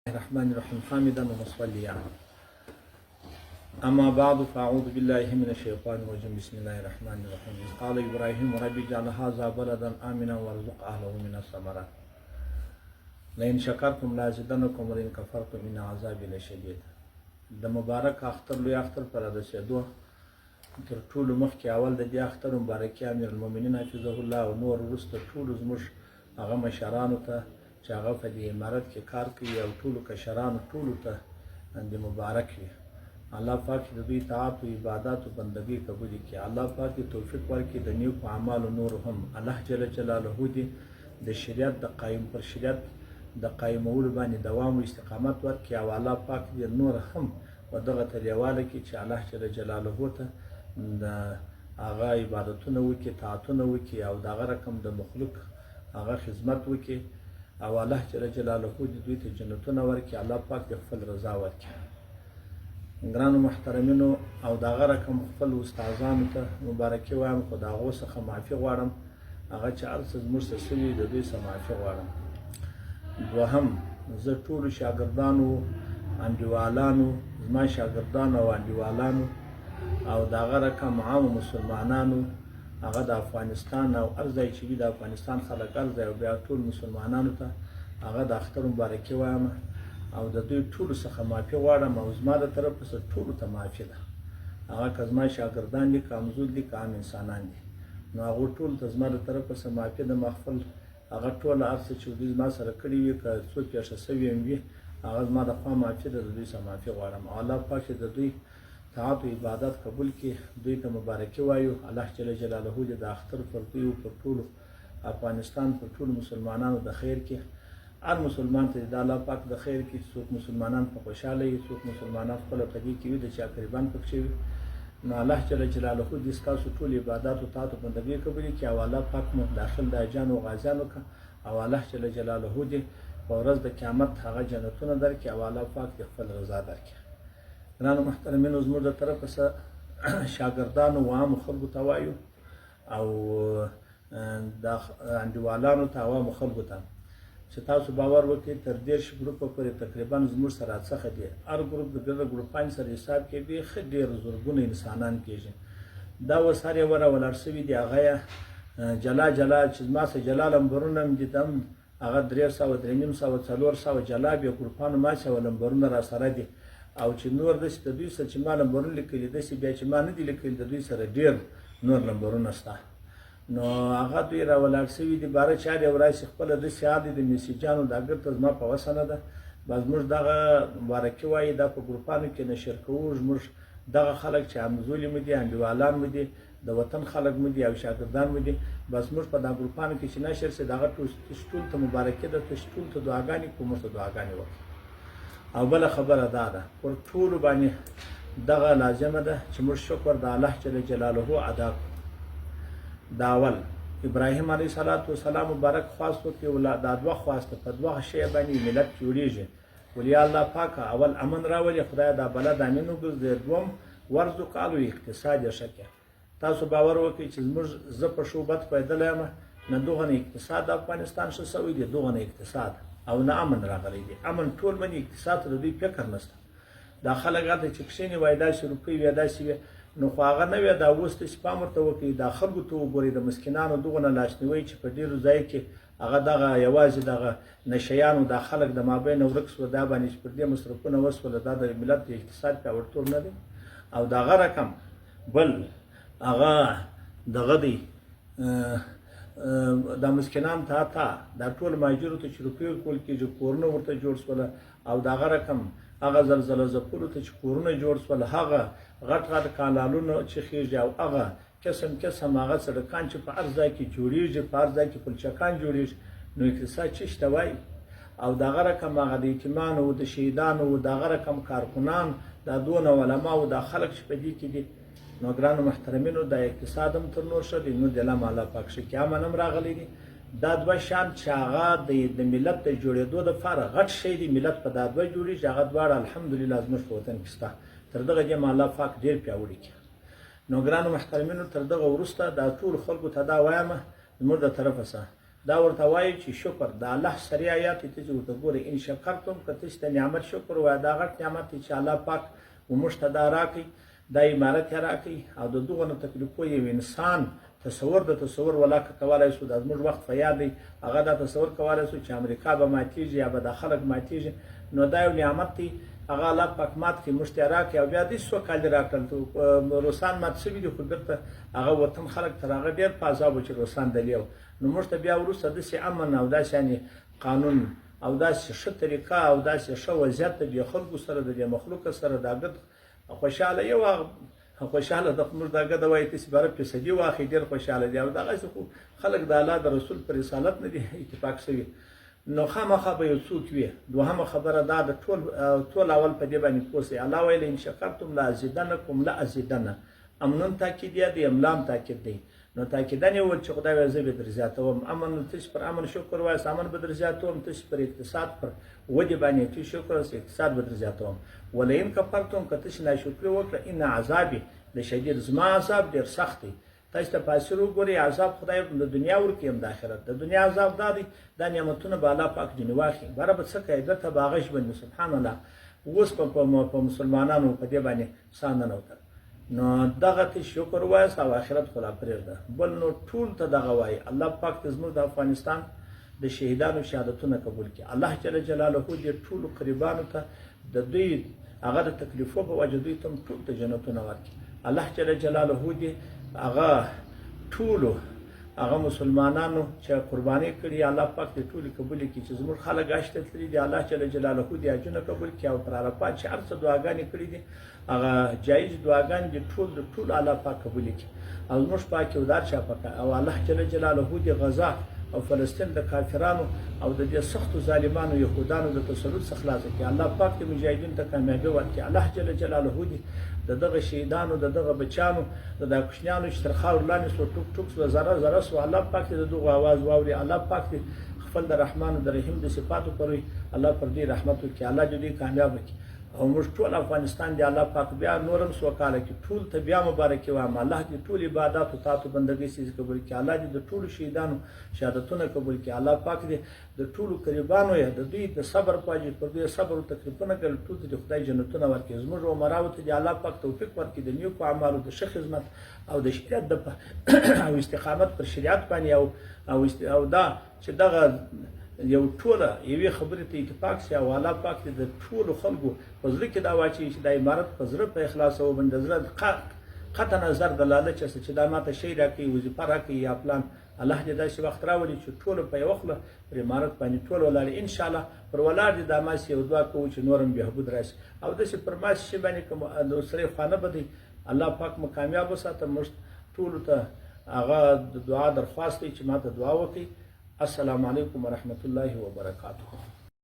الرحمن الرحيم حامدا ومصليا أما بعد فأعوذ بالله من الشيطان الرجيم بسم الله الرحمن الرحيم قال إبراهيم ربي اجعل هذا بلدا آمنا وارزق أهله من الثمرات لئن شكرتم لأزيدنكم ولئن كفرتم إن عذابي لشديد. د مبارک اختر لوی اختر پر رسېدو تر ټولو مخکې اول د دې اختر مبارکي امیر المؤمنین حفظه الله او نور وروسته ټولو زموږ هغه مشرانو ته چې هغه په دې امارت کې کار کوي او ټولو کشرانو ټولو ته د مبارک وي. الله پاک د دوی طاعت او عبادت او بندګي قبول کړي. الله پاک توفیق ورکړي د نیکو اعمالو نور هم الله جل جلاله دې د شریعت د قائم پر شریعت د قائمولو باندې دوام او استقامت ورکړي او الله پاک دې نور هم په دغه طریواله کې چې الله جل جلاله ته د هغه عبادتونه وکړي، طاعتونه وکړي او دغه رقم د مخلوق هغه خدمت وکړي او الله جل جلاله دې دوی ته جنتونه ورکړي. الله پاک دې خپل رضا ورکړي. ګرانو محترمینو او دغه رقم خپل استادانو ته مبارکي وایم، خو د هغو څخه معافي غواړم. هغه چې هر څه زموږ څه سوي د دوی څخه معافي غواړم. دوهم، زه ټولو شاګردانو انډیوالانو زما شاګردانو او انډیوالانو او دغه رقم عامو مسلمانانو هغه د افغانستان او هر ځای چې وي د افغانستان خلک هر ځای او بیا ټول مسلمانانو ته هغه د اختر مبارکي وایم او د دوی ټولو څخه معافي غواړم او زما د طرفه څخه ټولو ته معافي ده. هغه که زما شاګردان دي، که همزول دي، که عام انسانان دي، نو هغو ټولو ته زما د طرفه څخه معافي ده. ما خپل هغه ټوله هر څه چې دوی زما سره کړي وي، که څو پېښه سوي هم وي، هغه زما د خوا معافي ده. د دوی څخه معافي غواړم او الله پاک چې د دوی طاعت او عبادت قبول کړي، دوی ته مبارکي وایو. الله جل جلاله دې د اختر پر دوی او پر ټولو افغانستان پر ټولو مسلمانانو د خیر کې، هر مسلمان ته د الله پاک د خیر کې، څوک مسلمانان په خوشحاله وي، څوک مسلمانان خپله په دې کې وي د چا قربان پکښې وي. نو الله جل جلاله دې ستاسو ټول عبادات او طاعت او بندګي قبول کړي او الله پاک مو داخل د اجانو او غازیانو که او الله جل جلاله دې په ورځ د قیامت هغه جنتونه درکړي او الله پاک دې خپل رضا درکړي. ګرانو محترمینو، زموږ د طرفه څخه شاګردانو و عامو خلکو ته وایو او د انډیوالانو ته عوامو خلکو ته چې تاسو باور وکړئ تر 30 ګروپه پورې تقریبا زموږ سره څخه دي. هر ګروپ د بل ګروپانو سره حساب کې دي ښه ډېر زرګونه انسانان کېږي. دا اوس هر یو ولاړ سوي دي. هغه جلا جلا چې زما سره جلا لمبرونه هم دي، هم هغه 300 350 400 جلا بیا ګروپانو ما سره لمبرونه را سره دي او چې نور داسې د دوی سره چې ما لمبرونه لیکلي داسې بیا چې ما نه دي لیکلي د دوی سره ډېر نور لمبرونه شته. نو هغه دوی را ولاړ سوي دي. باره چارې یو راشي خپله داسې حال دي د میسیجانو دا ګرته زما په وسه نه ده. بس موږ دغه مبارکي وایي دا په ګروپانو کې نشر کوو. زموږ دغه خلک چې همزولي مو دي، انډیوالان مو دي، د وطن خلک مو دي او شاګردان مو دي، بس موږ په دا ګروپانو کې چې نشر سي دغه ټول ته مبارکي ده. ټول ته دعاګانې کوو، موږ ته دعاګانې وکړو. او بله خبره دا ده، پر ټولو باندې دغه لازمه ده چې موږ شکر د الله جل جلاله ادا کړو. دا اول ابراهیم علیه السلام مبارک خواست وکړي، دا دوه خواسته په دوه شی باندې ملت جوړیږي. ولیا الله پاک اول امن راولي، خدای دا بلد امن وګرځي. دوم ورزق آلو اقتصاد شکه. تاسو باور وکړئ چې زموږ زه په شوبت پیدلی یم، نه دغه اقتصاد د افغانستان ښه سوی دی، دغه اقتصاد او نه امن راغلی دی. امن ټول منې اقتصاد ته د دوی فکر نشته. دا خلک هلته چې کښېني وایي داسې روپۍ وي داسې وي، نو خو هغه نه وي. دا اوس داسې پام ورته وکړئ، دا خلکو ته وګورئ، د مسکینانو دغونه لاسنیوی چې په ډېرو ځایو کې هغه دغه یوازې دغه نشیانو دا خلک د مابین ورک سوه، دا باندې چې پر دې مصرفونه وسوله، دا د ملت د اقتصاد پیاوړتوب نه دی. او دغه رقم بل هغه دغه دی دا مسکینان ته دا ټول مهاجرو ته چې روپۍ ورکول کېږي، کورونه ورته جوړ سوله. او دغه رقم هغه زلزله ځپلو ته چې کورونه جوړ سول، هغه غټ غټ کانالونه چې خېږي او هغه قسم قسم هغه سړکان چې په هر ځای کې جوړېږي، په هر ځای کې پلچکان جوړېږي، نو اقتصاد څه شته وایي. او دغه رقم هغه د یتیمانو د شهیدانو دغه رقم کارکنان دا دونه علماو دا خلک چې په دې کې دي. نو ګرانو محترمینو دا اقتصاد هم تر نور ښه دی. نو د الله الله پاک ښه کې امن هم راغلی دی. دا دوه شان چې هغه د ملت د جوړېدو دپاره غټ شی دی، ملت په دا دوه جوړېږي. هغه دواړه الحمدلله زموږ په وطن کې شته. تر دغه دمه الله پاک ډېر پیاوړي کړي. نو ګرانو محترمینو، تر دغه وروسته دا ټول خلکو ته دا وایم زموږ د طرفه څخه دا ورته وایي چې شکر د الله سری آیات ته چې ورته ګورې ان شکرتم که تاسو د نعمت شکر وایه دا غټ نعمت دی چې الله پاک موږ ته دا راکړي دا عمارت یې راکړي او د دغو نه تکلیفو یو انسان تصور ولاکه کولی شو دا زموږ وخت په یاد دی هغه دا تصور کولی شو چې امریکا به ماتېږي یا به دا خلک ماتېږي نو دا یو نعمت دی هغه الله پاک مات کړي موږ ته یې راکړي او بیا دې سوکالي راکړل روسان مات شوي دي خو بېرته هغه وطن خلک تر هغه ډېر په عذابو چې روسان دلې وو نو موږ ته بیا وروسته داسې امن او داسې یعنې قانون او داسې ښه طریقه او داسې ښه وضعیت د دې خلکو سره د دې مخلوق سره دا ګډ خوشحاله یو خوشحاله د موږ دا ګډه وایي تاسې باره فیصدي واخلئ ډېر خوشحاله دي او دغسې خو خلک د الله د رسول په رسالت نه دي اتفاق شوي نو خامخا به یو څوک وي دوهمه خبره دا د ټول اول په دې باندې پوه سئ الله ویل ان شکرتم لازیدنکم لازیدنه امنون تاکید دی املام تاکید دی نو تاکیدن یې وویل چې خدای وایي زه به در زیاتوم امن تاسې پر امن شکر وایاست امن به در زیاتوم تاسې پر اقتصاد پر ودې باندې تاسې شکر وایاست اقتصاد به در زیاتوم ولئن کفرتم که تاسې ناشکري وکړه ان عذابي لشدید زما عذاب ډېر سخت دی تاسو ته پاسې وګورئ عذاب خدای د دنیا ورکړي هم د آخرت د دنیا عذاب دا دی دا نعمتونه به الله پاک ځینې واخلي باره به څه کوي دلته به هغه ژوند سبحان الله اوس په مسلمانانو په دې باندې سا ننوتل نو دغه ته شکر وایاست او آخرت خو لا پرېږده بل نو ټول ته دغه وایي الله پاک ته زموږ د افغانستان د شهیدانو شهادتونه قبول کړي الله جل جلاله دې ټولو قریبانو ته د دوی هغه د تکلیفو په وجه دوی ته هم ټول ته جنتونه ورکړي الله جل جلاله دې هغه ټولو هغه مسلمانانو چې قرباني کړي الله پاک دې ټولې قبول کړي چې زموږ خلک حج ته تللي دي الله جل جلاله دې حجونه قبول کړي او پر عرفات چې هر څه دعاګانې کړي دي هغه جایز دعاګانې دي ټول الله پاک قبول کړي او زموږ پاک ودار چا پکا او الله جل جلاله دې غزا او فلسطین د کافرانو او د دې سختو ظالمانو یهودانو د تسلط څخه خلاص کړي الله پاک دې مجاهدین ته کامیابي ورکړي الله جل جلاله دې دغه شهیدانو دغه بچانو دغه کوچنیانو چې تر خاور لاندې سو ټوک ټوک سو زره سو الله پاک دې دغه आवाज واوري الله پاک دې خپل د رحمان د رحیم د صفاتو پرې الله پر دې رحمت وکړي الله دې کامیاب وکړي او موږ ټول افغانستان دی الله پاک بیا نورم سوکاله کې ټول ته بیا مبارکي وایم الله دې ټول عبادت او تاسو بندګۍ سیز قبول کړي الله دې د ټول شهیدانو شهادتونه قبول کړي الله پاک دې د ټول قربانو یې د دوی د صبر پاجي پر دې صبر او تکلیفونه کړل ټول دې خدای جنتونه ورکړي زموږ عمراو ته الله پاک توفیق ورکړي د نیکو اعمالو د ښه خدمت او د شریعت د او استقامت پر شریعت باندې او دا چې دغه یو ټوله یوې خبرې ته اتفاق شي او الله پاک دې د ټولو خلکو په زړه کې دا واچوي چې دا عمارت په زړه په اخلاص او باندې زړه قطع نظر د لالچ څخه چې دا ماته شی راکوي وظیفه راکوي یا پلان الله دې داسې وخت راولي چې ټولو په یوه خوله پر عمارت باندې ټول ولاړ انشاءالله پر ولاړ دې دا ماسې یو دعا کوو چې نور هم بهبود راشي او داسې پر ماسې شي باندې کوم د سرې خانه به دی الله پاک مو کامیاب وساته موږ ټولو ته هغه د دعا درخواست دی چې ماته دعا وکړي السلام علیکم ورحمة الله وبرکاته